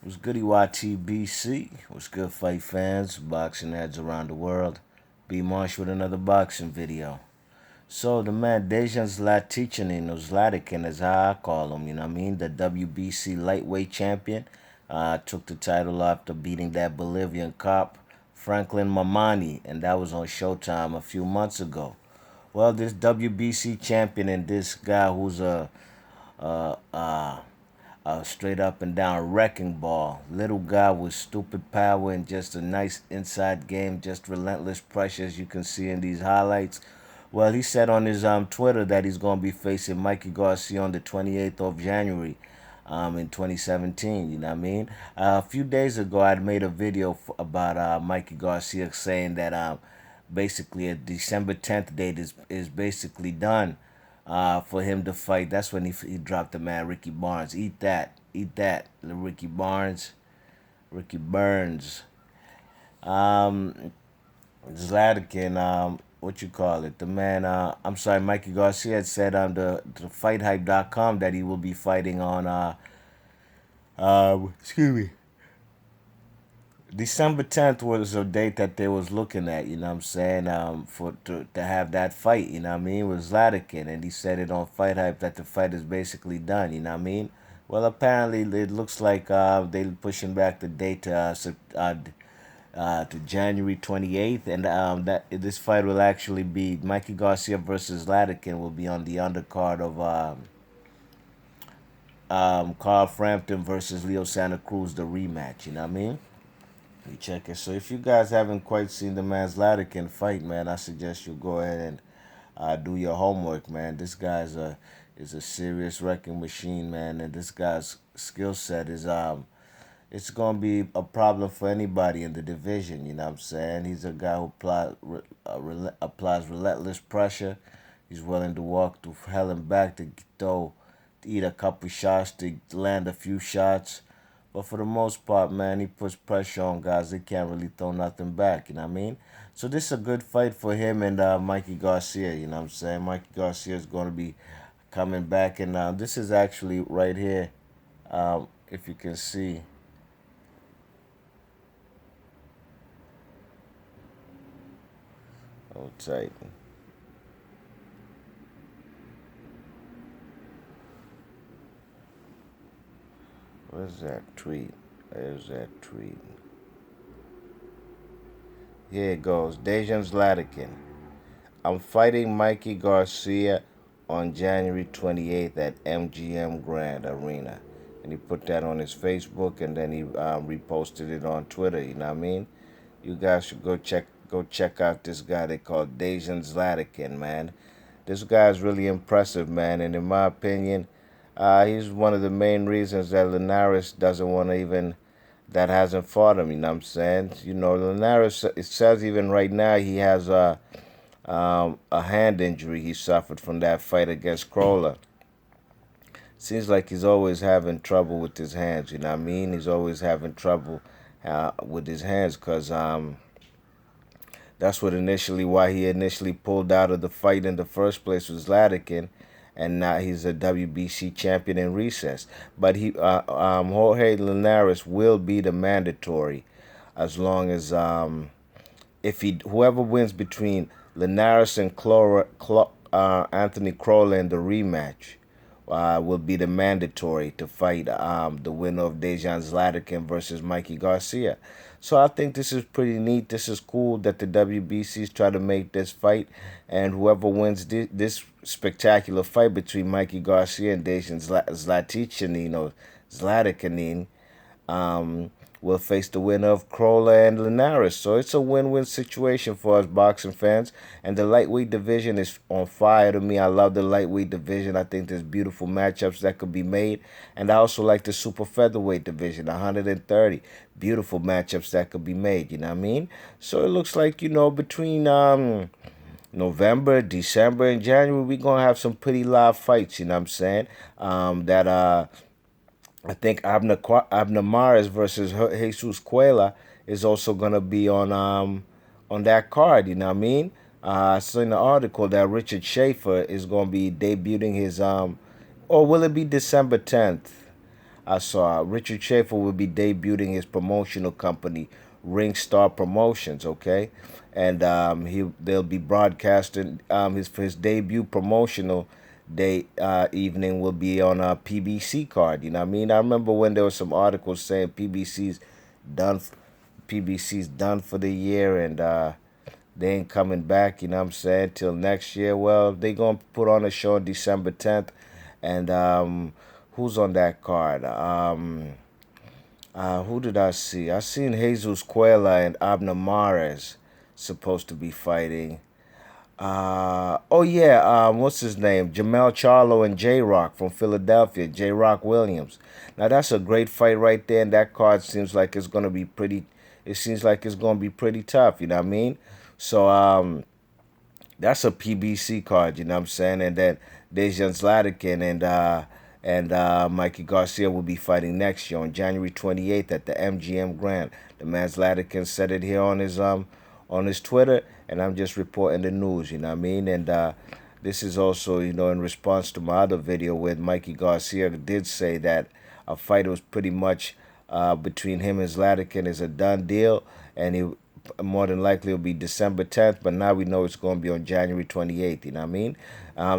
What's goody YTBC? What's good, fight fans, boxing heads around the world? B Marsh with another boxing video. So the man Dejan Zlaticanin, or Zlaticanin is how I call him, you know what I mean? The WBC lightweight champion. Took the title after beating that Bolivian cop, Franklin Mamani, and that was on Showtime a few months ago. Well, this WBC champion and this guy who's a, a a straight up and down wrecking ball. Little guy with stupid power and just a nice inside game, just relentless pressure as you can see in these highlights. Well, he said on his Twitter that he's going to be facing Mikey Garcia on the 28th of January in 2017. You know what I mean? A few days ago, I'd made a video about Mikey Garcia saying that basically a December 10th date is basically done for him to fight. That's when he dropped the man Ricky Barnes. Eat that, Ricky Barnes, Ricky Burns. Um, Zlatican, what you call it? The man, I'm sorry, Mikey Garcia had said on the FightHype.com that he will be fighting on, excuse me, December 10th was a date that they was looking at, you know what I'm saying, for to have that fight, you know what I mean, with Zlatican, and he said it on Fight Hype that the fight is basically done, you know what I mean? Well, apparently it looks like they're pushing back the date to January 28th, and that this fight will actually be Mikey Garcia versus Zlatican will be on the undercard of Carl Frampton versus Leo Santa Cruz, the rematch, you know what I mean? You check it. So if you guys haven't quite seen the man Zlatican fight, man, I suggest you go ahead and do your homework, man. This guy's a serious wrecking machine, man, and this guy's skill set is it's gonna be a problem for anybody in the division. You know what I'm saying? He's a guy who applies relentless pressure. He's willing to walk through hell and back to eat a couple shots, to land a few shots. But for the most part, man, he puts pressure on guys. They can't really throw nothing back, you know what I mean? So this is a good fight for him and Mikey Garcia, you know what I'm saying? Mikey Garcia is going to be coming back. And this is actually right here, if you can see. Hold tight. Where's that tweet? There's that tweet. Here it goes. Dejan Zlatican. I'm fighting Mikey Garcia on January 28th at MGM Grand Arena. And he put that on his Facebook, and then he reposted it on Twitter, you know what I mean? You guys should go check out this guy they call Dejan Zlatican, man. This guy is really impressive, man, and in my opinion, he's one of the main reasons that Linares doesn't want to even that hasn't fought him. You know what I'm saying? You know, Linares. It says even right now he has a hand injury he suffered from that fight against Crawler. Seems like he's always having trouble with his hands. You know what I mean? He's always having trouble with his hands because that's what initially why he initially pulled out of the fight in the first place was Zlatican, and now he's a WBC champion in recess. But Jorge Linares will be the mandatory, as long as if he whoever wins between Linares and Anthony Crowley in the rematch will be the mandatory to fight the winner of Dejan Zlatican versus Mikey Garcia. So I think this is pretty neat. This is cool that the WBC's try to make this fight, and whoever wins this spectacular fight between Mikey Garcia and Dejan Zlaticanin or Zlaticanin, um, will face the winner of Crolla and Linares. So it's a win-win situation for us boxing fans. And the lightweight division is on fire to me. I love the lightweight division. I think there's beautiful matchups that could be made. And I also like the super featherweight division, 130. Beautiful matchups that could be made, you know what I mean? So it looks like, between November, December, and January, we're going to have some pretty live fights, you know what I'm saying? That I think Abner Mares versus Jesus Cuela is also gonna be on that card. You know what I mean? I saw in the article that Richard Schaefer is gonna be debuting his or will it be December 10th? I saw Richard Schaefer will be debuting his promotional company, Ring Star Promotions. Okay, and they'll be broadcasting his debut promotional day evening will be on a PBC card. You know what I mean? I remember when there was some articles saying done, PBC's done for the year, and they ain't coming back. You know what I'm saying? Till next year. Well, they gonna put on a show on December 10th, and who's on that card? Who did I see? I seen Jesus Cuela and Abner Mares supposed to be fighting. Oh yeah, what's his name? Jamel Charlo and J Rock from Philadelphia, J Rock Williams. Now that's a great fight right there, and that card seems like it's gonna be pretty. It seems like it's gonna be pretty tough. You know what I mean? So that's a PBC card. You know what I'm saying? And then Dejan Zlaticanin and Mikey Garcia will be fighting next year on January 28th at the MGM Grand. The man Zlaticanin said it here on his Twitter, and I'm just reporting the news. You know what I mean? And this is also, in response to my other video where Mikey Garcia did say that a fight was pretty much between him and Zlaticanin is a done deal, and he more than likely will be December 10th, but now we know it's going to be on January 28th, you know what I mean?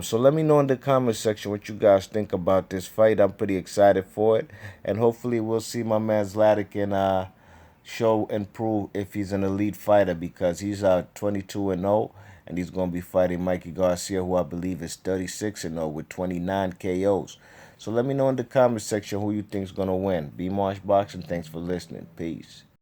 So let me know in the comment section what you guys think about this fight. I'm pretty excited for it, and hopefully we'll see my man Zlaticanin show and prove if he's an elite fighter, because he's 22-0, and he's going to be fighting Mikey Garcia, who I believe is 36-0 with 29 KOs. So let me know in the comment section who you think's going to win. B Marsh Boxing, thanks for listening. Peace.